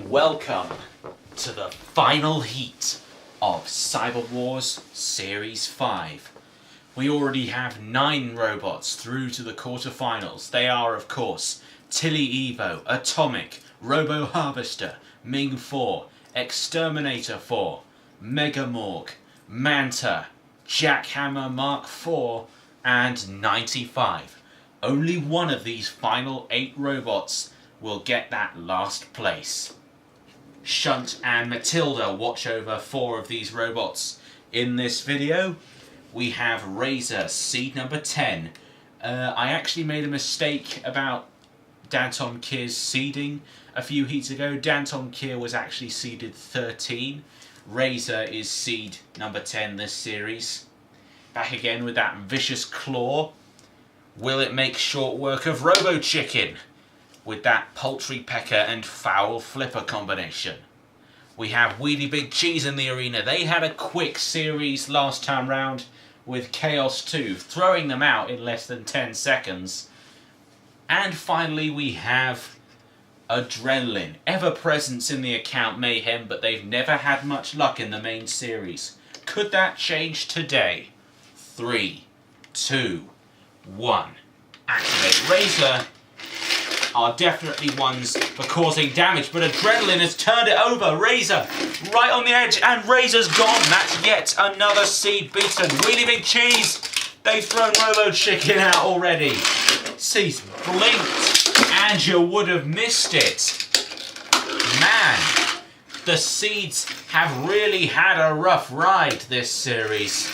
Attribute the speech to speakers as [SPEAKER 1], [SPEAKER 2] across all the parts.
[SPEAKER 1] Welcome to the final heat of Cyberwars Series 5. We already have 9 robots through to the quarterfinals. They are, of course, Tilly Evo, Atomic, Robo Harvester, Ming 4, Exterminator 4, Mega Morg, Manta, Jackhammer Mark 4, and 95. Only one of these final 8 robots will get that last place. Shunt and Matilda watch over 4 of these robots. In this video, we have Razer seed number 10. I actually made a mistake about Danton Kier's seeding a few heats ago. Danton Kier was actually seeded 13. Razer is seed number 10 this series. Back again with that vicious claw. Will it make short work of Robochicken with that poultry pecker and foul flipper combination? We have Wheelie Big Cheese in the arena. They had a quick series last time round with Chaos 2, throwing them out in less than 10 seconds. And finally we have Adrenalin, ever presence in the account Mayhem, but they've never had much luck in the main series. Could that change today? 3, 2, 1. Activate. Razer are definitely ones for causing damage, but Adrenalin has turned it over. Razer right on the edge, and Razer's gone. That's yet another seed beaten. Wheelie Big Cheese, they've thrown Robochicken out already. Cease blinked, and you would have missed it. Man, the seeds have really had a rough ride this series.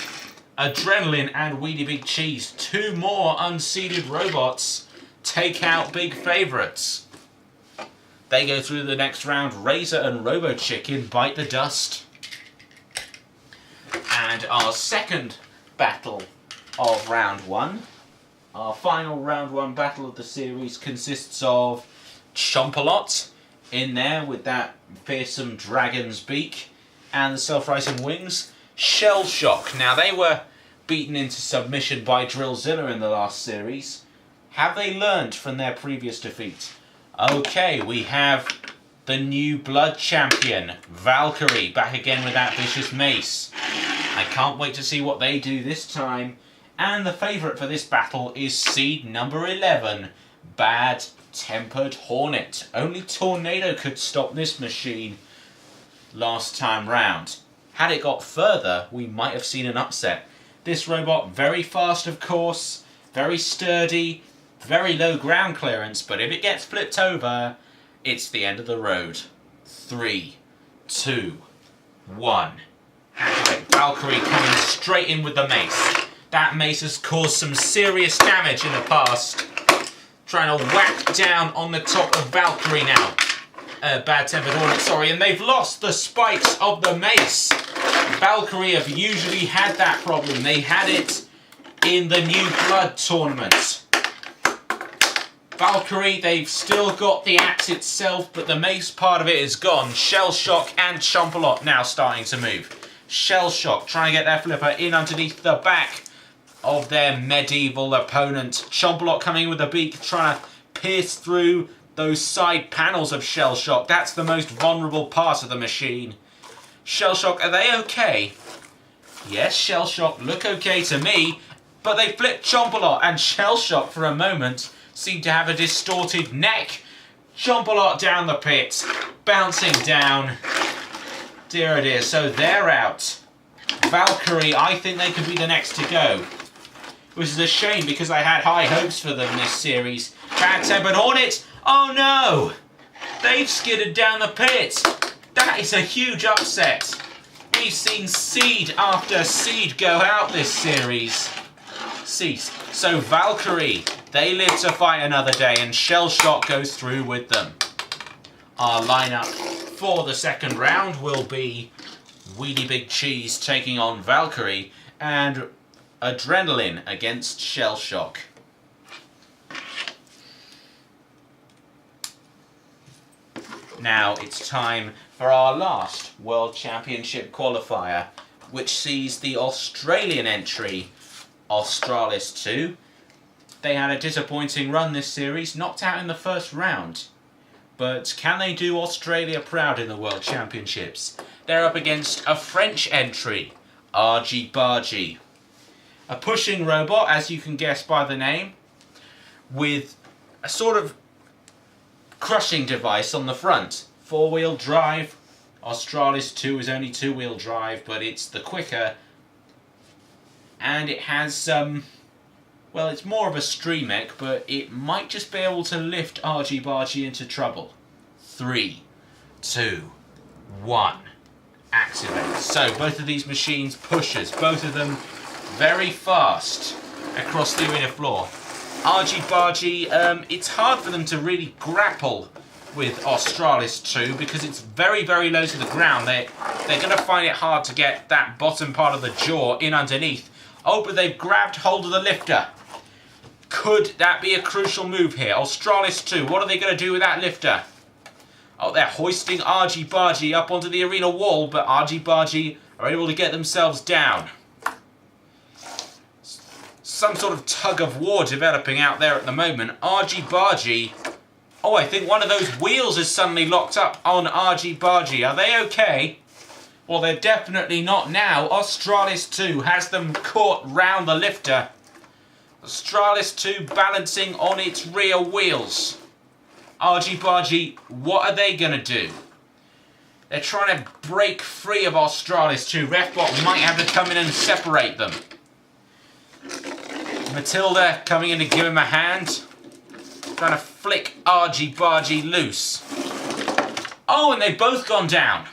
[SPEAKER 1] Adrenalin and Wheelie Big Cheese, 2 more unseeded robots, take out big favourites. They go through the next round. Razer and Robochicken bite the dust. And our second battle of round 1, our final round 1 battle of the series, consists of Chompalot in there with that fearsome dragon's beak and the self-rising wings. Shell Shock. Now, they were beaten into submission by Drillzilla in the last series. Have they learned from their previous defeat? Okay, we have the new blood champion, Valkary, back again with that vicious mace. I can't wait to see what they do this time. And the favourite for this battle is seed number 11, Bad Tempered Hornet. Only Tornado could stop this machine last time round. Had it got further, we might have seen an upset. This robot, very fast of course, very sturdy, very low ground clearance, but if it gets flipped over, it's the end of the road. 3, 2, 1. Activate. Valkyrie coming straight in with the mace. That mace has caused some serious damage in the past. Trying to whack down on the top of Valkyrie now. Bad Tempered Hornet, sorry, and they've lost the spikes of the mace. Valkyrie have usually had that problem. They had it in the New Blood tournament. Valkyrie, they've still got the axe itself, but the mace part of it is gone. Shell Shock and Chompalot now starting to move. Shell Shock trying to get their flipper in underneath the back of their medieval opponent. Chompalot coming in with the beak, trying to pierce through those side panels of Shell Shock. That's the most vulnerable part of the machine. Shell Shock, are they okay? Yes, Shell Shock look okay to me, but they flipped Chompalot, and Shell Shock for a moment seemed to have a distorted neck. Chompalot down the pit, bouncing down. Dear oh dear, so they're out. Valkyrie, I think they could be the next to go. Which is a shame because I had high hopes for them this series. Bad Tempered Hornet, oh no! They've skidded down the pit. That is a huge upset. We've seen seed after seed go out this series. Cease. So Valkyrie, they live to fight another day, and Shell Shock goes through with them. Our lineup for the second round will be Wheelie Big Cheese taking on Valkyrie, and Adrenalin against Shell Shock. Now it's time for our last World Championship qualifier, which sees the Australian entry, Australis 2. They had a disappointing run this series, knocked out in the first round. But can they do Australia proud in the World Championships? They're up against a French entry, Argy Bargy. A pushing robot, as you can guess by the name, with a sort of crushing device on the front. 4-wheel drive. Australis 2 is only 2-wheel drive, but it's the quicker. And it has, well, it's more of a stream mech, but it might just be able to lift Argy Bargy into trouble. 3, 2, 1. Activate. So both of these machines pushers, both of them very fast across the arena floor. Argy Bargy, it's hard for them to really grapple with Australis 2 because it's very, very low to the ground. They're going to find it hard to get that bottom part of the jaw in underneath. Oh, but they've grabbed hold of the lifter. Could that be a crucial move here? Australis 2, what are they going to do with that lifter? Oh, they're hoisting Argy Bargy up onto the arena wall, but Argy Bargy are able to get themselves down. Some sort of tug of war developing out there at the moment. Argy Bargy. Oh, I think one of those wheels is suddenly locked up on Argy Bargy. Are they okay? Well, they're definitely not now. Australis 2 has them caught round the lifter. Australis 2 balancing on its rear wheels. Argy Bargy, what are they going to do? They're trying to break free of Australis 2. Refbot might have to come in and separate them. Matilda coming in to give him a hand. Trying to flick Argy Bargy loose. Oh, and they've both gone down.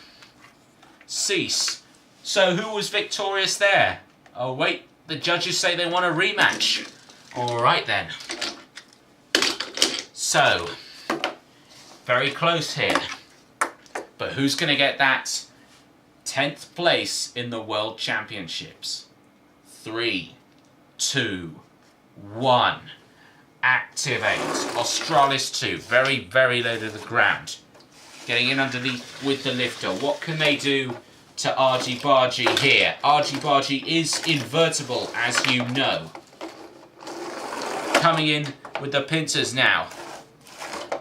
[SPEAKER 1] Cease. So who was victorious there? Oh wait, the judges say they want a rematch. Alright then. So, very close here. But who's going to get that 10th place in the World Championships? 3, 2, 1. Activate. Australis 2. Very, very low to the ground. Getting in underneath with the lifter. What can they do to Argy Bargy here? Argy Bargy is invertible, as you know. Coming in with the pincers now.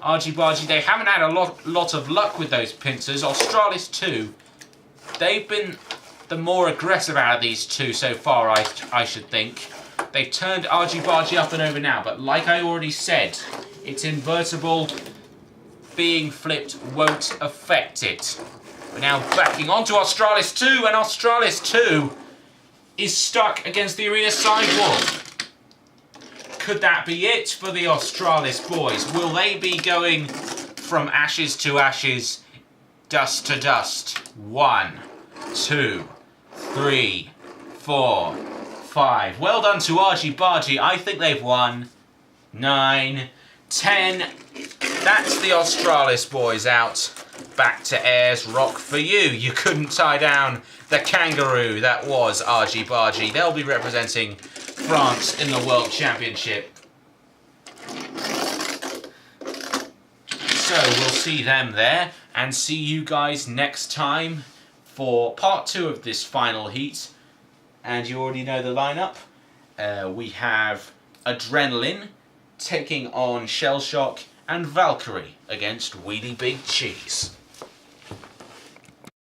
[SPEAKER 1] Argy Bargy, they haven't had a lot of luck with those pincers. Australis 2, they've been the more aggressive out of these two so far, I should think. They've turned Argy Bargy up and over now, but like I already said, it's invertible. Being flipped won't affect it. We're now backing onto Australis 2, and Australis 2 is stuck against the arena sidewall. Could that be it for the Australis boys? Will they be going from ashes to ashes, dust to dust? 1, 2, 3, 4, 5. Well done to Argy Bargy. I think they've won. 9, 10. That's the Australis boys out. Back to Ayers Rock for you. You couldn't tie down the kangaroo that was Argy Bargy. They'll be representing France in the World Championship. So we'll see them there and see you guys next time for part 2 of this final heat. And you already know the lineup. We have Adrenalin taking on Shellshock and Valkary against Wheelie Big Cheese.